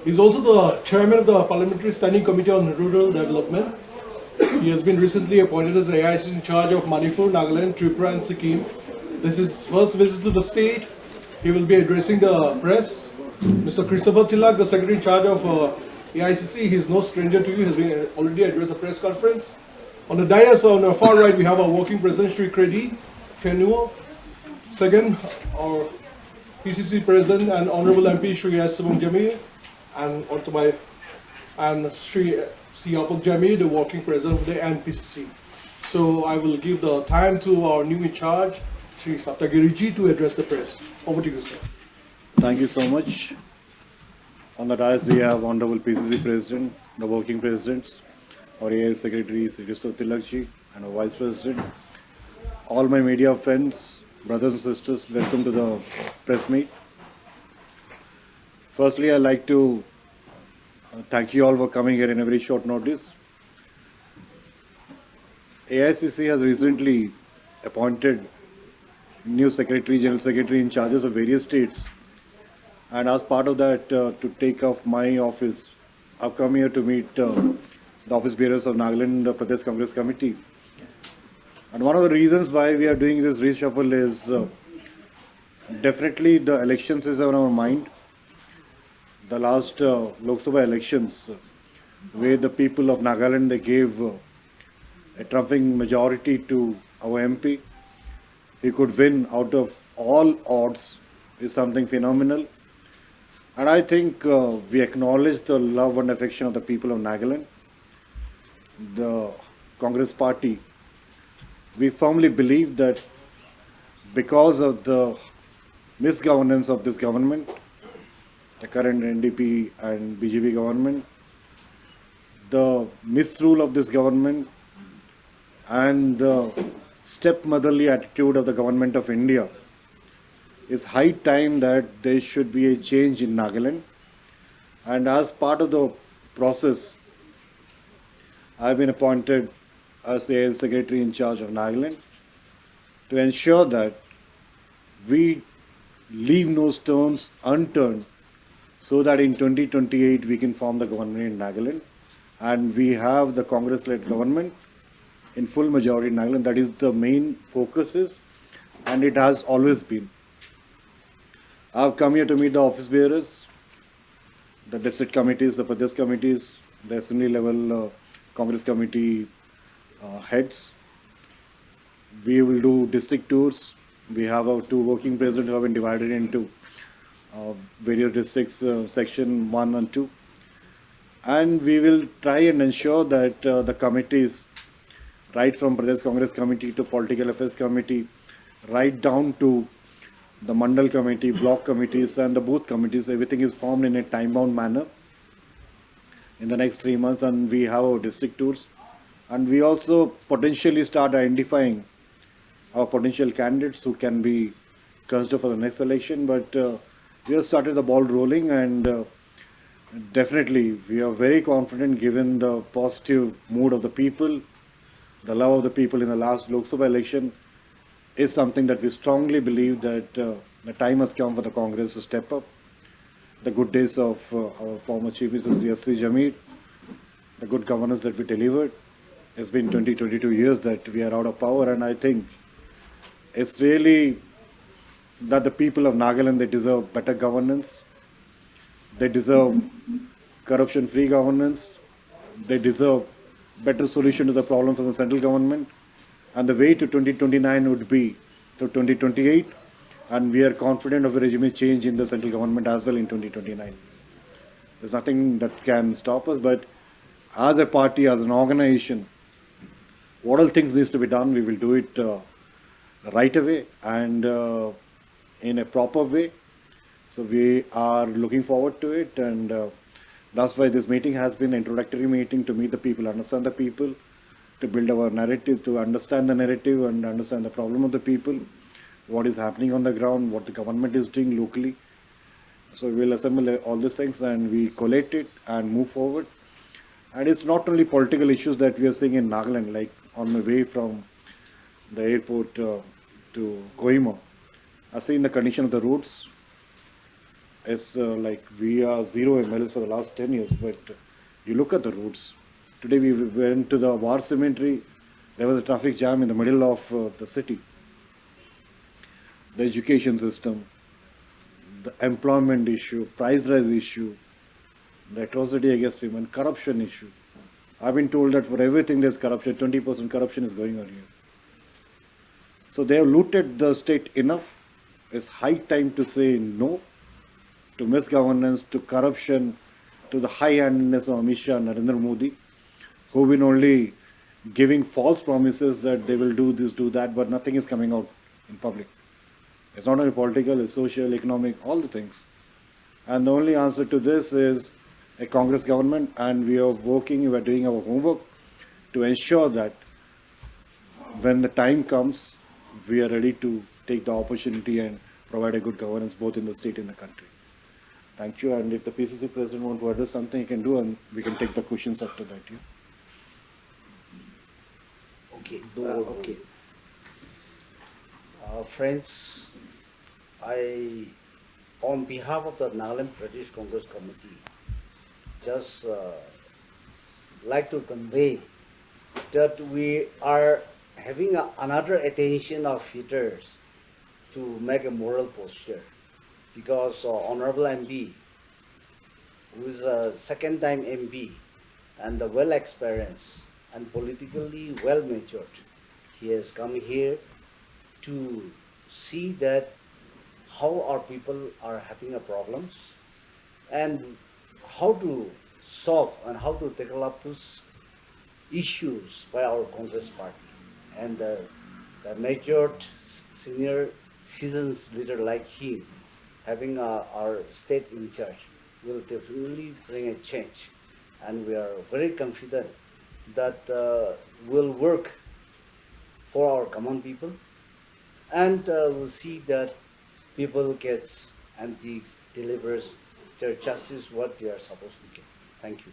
He's also the chairman of the Parliamentary Standing Committee on Rural Development. He has been recently appointed as AICC in charge of Manipur, Nagaland, Tripura and Sikkim. This is his first visit to the state. He will be addressing the press. Mr. Christopher Tillak, the secretary in charge of AICC, he is no stranger to you, has been already addressed a press conference. On the dais on the far right, we have our working president, Sri Kredi Tenuo. Second, our PCC president and honorable MP, Sri S. Jamir, and onto my and Sri Siapok Jamir, the working president of the NPCC. So I will give the time to our new in charge, Sri Saptagiriji, to address the press. Over to you, sir. Thank you so much. On the dais, we have Honorable PCC President, the working presidents, our AI Secretary, Sri Christopher Tillakji, and our Vice President. All my media friends, brothers and sisters, welcome to the press meet. Firstly, I'd like to thank you all for coming here in a very short notice. AICC has recently appointed new secretary, general secretary in charges of various states. And as part of that, to take off my office, I've come here to meet the office bearers of Nagaland Pradesh Congress Committee. And one of the reasons why we are doing this reshuffle is definitely the elections is on our mind. The last Lok Sabha elections, where the people of Nagaland, they gave a trumping majority to our MP. He could win out of all odds, is something phenomenal. And I think we acknowledge the love and affection of the people of Nagaland. The Congress party, we firmly believe that because of the misgovernance of this government, the current NDP and BJP government, the misrule of this government and the stepmotherly attitude of the government of India, it's high time that there should be a change in Nagaland. And as part of the process, I've been appointed as the secretary in charge of Nagaland to ensure that we leave no stones unturned so that in 2028 we can form the government in Nagaland and we have the Congress-led government in full majority in Nagaland. That is the main focus is, and it has always been. I've come here to meet the office bearers, the district committees, the Pradesh committees, the assembly level Congress committee heads. We will do district tours. We have our two working presidents who have been divided into various districts, section 1 and 2. And we will try and ensure that the committees, right from Pradesh Congress Committee to Political Affairs Committee, right down to the Mandal Committee, block committees and the booth committees, everything is formed in a time-bound manner in the next 3 months, and we have our district tours. And we also potentially start identifying our potential candidates who can be considered for the next election. But we have started the ball rolling, and definitely we are very confident given the positive mood of the people, the love of the people in the last Lok Sabha election is something that we strongly believe that the time has come for the Congress to step up. The good days of our former Chief Minister Sri S. Jamir, the good governance that we delivered. It's been 22 years that we are out of power, and I think it's really that the people of Nagaland, they deserve better governance. They deserve corruption-free governance. They deserve better solution to the problems of the central government. And the way to 2029 would be to 2028. And we are confident of a regime change in the central government as well in 2029. There's nothing that can stop us, but as a party, as an organization, what all things needs to be done, we will do it right away and in a proper way. So we are looking forward to it, and that's why this meeting has been an introductory meeting to meet the people, understand the people, to build our narrative, to understand the narrative and understand the problem of the people, what is happening on the ground, what the government is doing locally. So we will assemble all these things and we collate it and move forward. And it's not only political issues that we are seeing in Nagaland, like on my way from the airport to Kohima, I've seen the condition of the roads. It's like we are zero MLAs for the last 10 years, but you look at the routes. Today we went to the War Cemetery. There was a traffic jam in the middle of the city. The education system, the employment issue, price rise issue, the atrocity against women, corruption issue. I've been told that for everything there's corruption, 20% corruption is going on here. So they have looted the state enough. It's high time to say no to misgovernance, to corruption, to the high-handedness of Amit Shah and Narendra Modi, who've been only giving false promises that they will do this, do that, but nothing is coming out in public. It's not only political, it's social, economic, all the things. And the only answer to this is a Congress government, and we are doing our homework to ensure that when the time comes, we are ready to take the opportunity and provide a good governance both in the state and the country. Thank you, and if the PCC president wants to address something, he can do, and we can take the questions after that. Yeah? Okay. Okay. Friends, on behalf of the Nagaland Pradesh Congress Committee, just like to convey that we are having another attention of hitters to make a moral posture, because Honorable MP, who is a second-time MP and well experienced and politically well matured, he has come here to see that how our people are having a problems and how to solve and how to tackle up those issues by our Congress party. And the matured senior citizens leader like him having our state in charge will definitely bring a change. And we are very confident that we'll work for our common people, and we'll see that people gets and delivers their justice what they are supposed to get. Thank you.